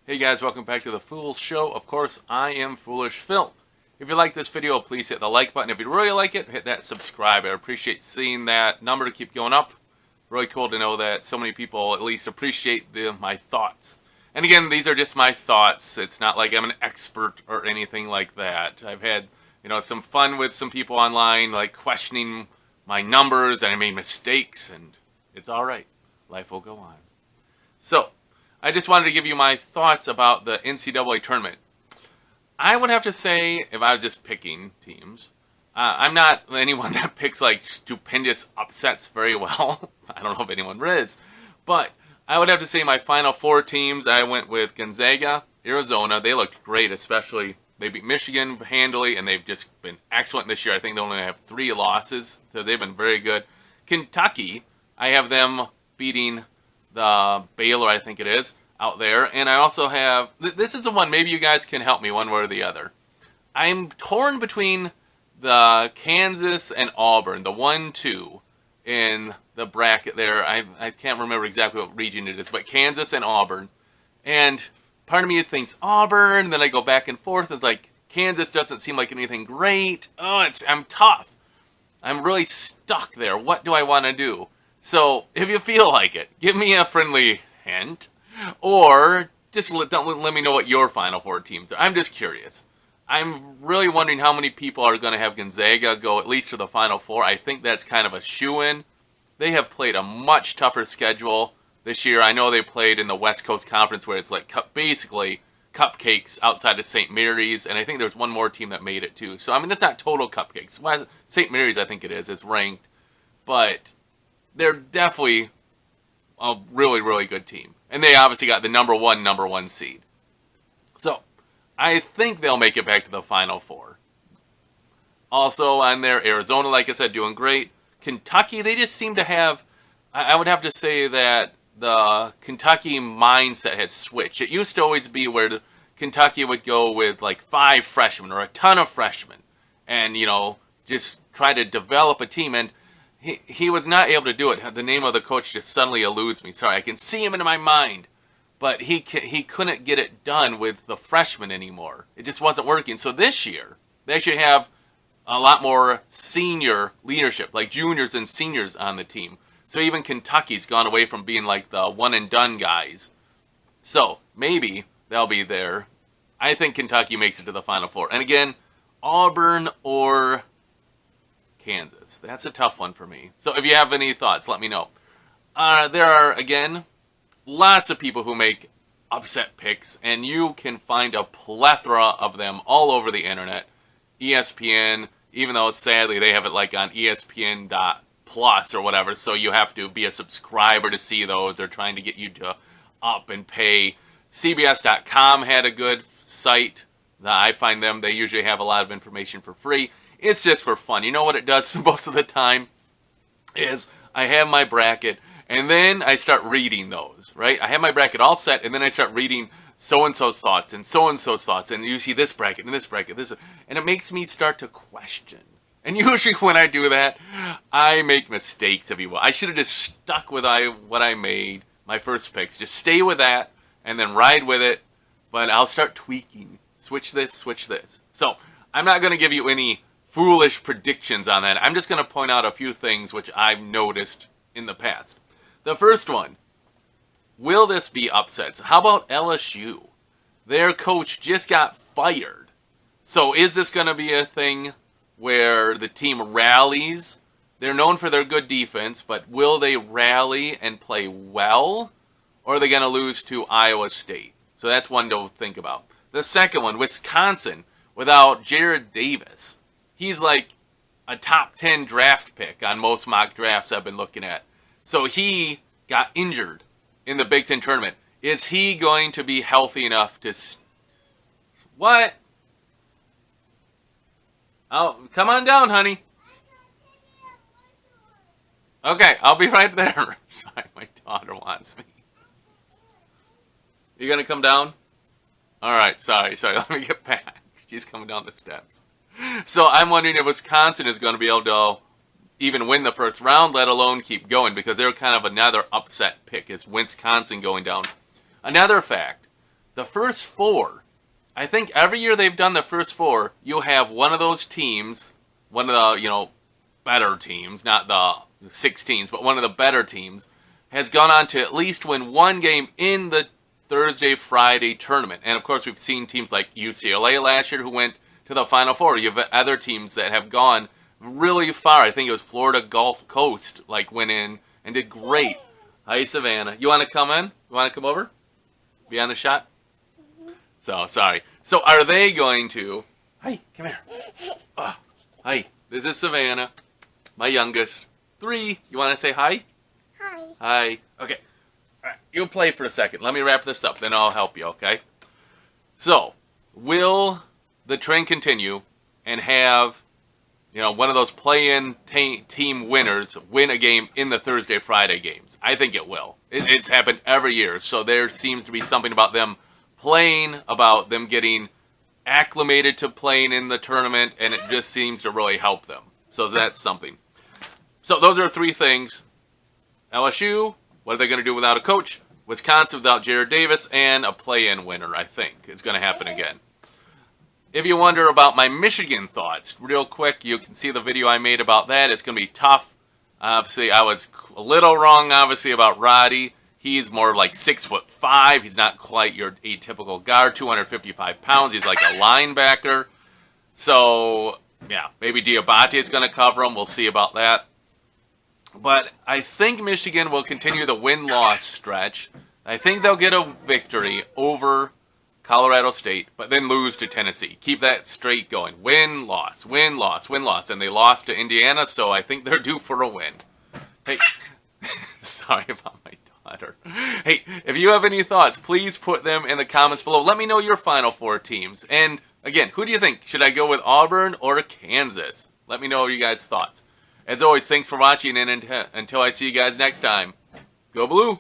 Hey guys, welcome back to the Foolish Show. Of course, I am Foolish Phil. If you like this video, please hit the like button. If you really like it, hit that subscribe. I appreciate seeing that number keep going up. Really cool to know that so many people at least appreciate my thoughts. And again, these are just my thoughts. It's not like I'm an expert or anything like that. I've had, some fun with some people online, like questioning my numbers, and I made mistakes, and it's all right. Life will go on. So, I just wanted to give you my thoughts about the NCAA tournament. I would have to say, if I was just picking teams, I'm not anyone that picks like stupendous upsets very well. I don't know if anyone is. But I would have to say my final four teams, I went with Gonzaga, Arizona. They looked great, especially they beat Michigan handily, and they've just been excellent this year. I think they only have 3 losses, so they've been very good. Kentucky, I have them beating the Baylor, I think it is, out there. And I also have, this is the one, maybe you guys can help me one way or the other. I'm torn between the Kansas and Auburn, the 1-2 in the bracket there. I can't remember exactly what region it is, but Kansas and Auburn. And part of me thinks Auburn, and then I go back and forth. It's like, Kansas doesn't seem like anything great. I'm tough. I'm really stuck there. What do I want to do? So, if you feel like it, give me a friendly hint, or just let me know what your Final Four teams are. I'm just curious. I'm really wondering how many people are going to have Gonzaga go at least to the Final Four. I think that's kind of a shoo-in. They have played a much tougher schedule this year. I know they played in the West Coast Conference where it's like basically cupcakes outside of St. Mary's, and I think there's one more team that made it too. So, it's not total cupcakes. St. Mary's, I think it is ranked, but they're definitely a really, really good team. And they obviously got the number one seed. So, I think they'll make it back to the Final Four. Also on there, Arizona, like I said, doing great. Kentucky, they just seem to have, I would have to say that the Kentucky mindset had switched. It used to always be where Kentucky would go with like 5 freshmen or a ton of freshmen and, just try to develop a team. And he was not able to do it. The name of the coach just suddenly eludes me. Sorry, I can see him in my mind. But he couldn't get it done with the freshmen anymore. It just wasn't working. So this year, they actually have a lot more senior leadership, like juniors and seniors on the team. So even Kentucky's gone away from being like the one-and-done guys. So maybe they'll be there. I think Kentucky makes it to the Final Four. And again, Auburn or Kansas. That's a tough one for me. So if you have any thoughts, let me know. There are, again, lots of people who make upset picks, and you can find a plethora of them all over the internet. ESPN, even though sadly they have it like on ESPN.plus or whatever, so you have to be a subscriber to see those. They're trying to get you to up and pay. CBS.com had a good site. I find them, they usually have a lot of information for free. It's just for fun. You know what it does most of the time is I have my bracket, and then I start reading those, right? I have my bracket all set, and then I start reading so-and-so's thoughts, and so-and-so's thoughts, and you see this bracket, and this bracket, this, and it makes me start to question. And usually when I do that, I make mistakes, if you will. I should have just stuck with what I made, my first picks. Just stay with that, and then ride with it, but I'll start tweaking. Switch this, switch this. So, I'm not going to give you any foolish predictions on that. I'm just going to point out a few things which I've noticed in the past. The first one, will this be upsets? How about LSU? Their coach just got fired. So is this going to be a thing where the team rallies? They're known for their good defense, but will they rally and play well? Or are they going to lose to Iowa State? So that's one to think about. The second one, Wisconsin, without Jared Davis. He's like a top 10 draft pick on most mock drafts I've been looking at. So he got injured in the Big Ten tournament. Is he going to be healthy enough to... What? Oh, come on down, honey. Okay, I'll be right there. Sorry, my daughter wants me. You gonna come down? Alright, sorry, let me get back. She's coming down the steps. So I'm wondering if Wisconsin is going to be able to even win the first round, let alone keep going, because they're kind of another upset pick, is Wisconsin going down. Another fact, the first four, I think every year they've done the first four, you'll have one of those teams, one of the, better teams, not the 16s, but one of the better teams, has gone on to at least win one game in the Thursday-Friday tournament. And, of course, we've seen teams like UCLA last year who went to the Final Four. You have other teams that have gone really far. I think it was Florida Gulf Coast, went in and did great. Hi, Savannah. You want to come in? You want to come over? Be on the shot? So, sorry. So, are they going to... Hi, come here. Hi, this is Savannah, my youngest. 3. You want to say hi? Hi. Hi. Okay. All right. You'll play for a second. Let me wrap this up, then I'll help you, okay? So, will the trend continue and have, one of those play-in team winners win a game in the Thursday-Friday games? I think it will. It's happened every year, so there seems to be something about them playing, about them getting acclimated to playing in the tournament, and it just seems to really help them. So that's something. So those are 3 things. LSU, what are they going to do without a coach? Wisconsin without Jared Davis, and a play-in winner, I think, is going to happen again. If you wonder about my Michigan thoughts, real quick, you can see the video I made about that. It's going to be tough. Obviously, I was a little wrong, about Roddy. He's more like 6'5". He's not quite your atypical guard, 255 pounds. He's like a linebacker. So, yeah, maybe Diabate is going to cover him. We'll see about that. But I think Michigan will continue the win-loss stretch. I think they'll get a victory over Colorado State, but then lose to Tennessee. Keep that streak going. Win, loss, win, loss, win, loss. And they lost to Indiana, so I think they're due for a win. Hey, sorry about my daughter. Hey, if you have any thoughts, please put them in the comments below. Let me know your Final Four teams. And, again, who do you think? Should I go with Auburn or Kansas? Let me know your guys' thoughts. As always, thanks for watching, and until I see you guys next time, go Blue!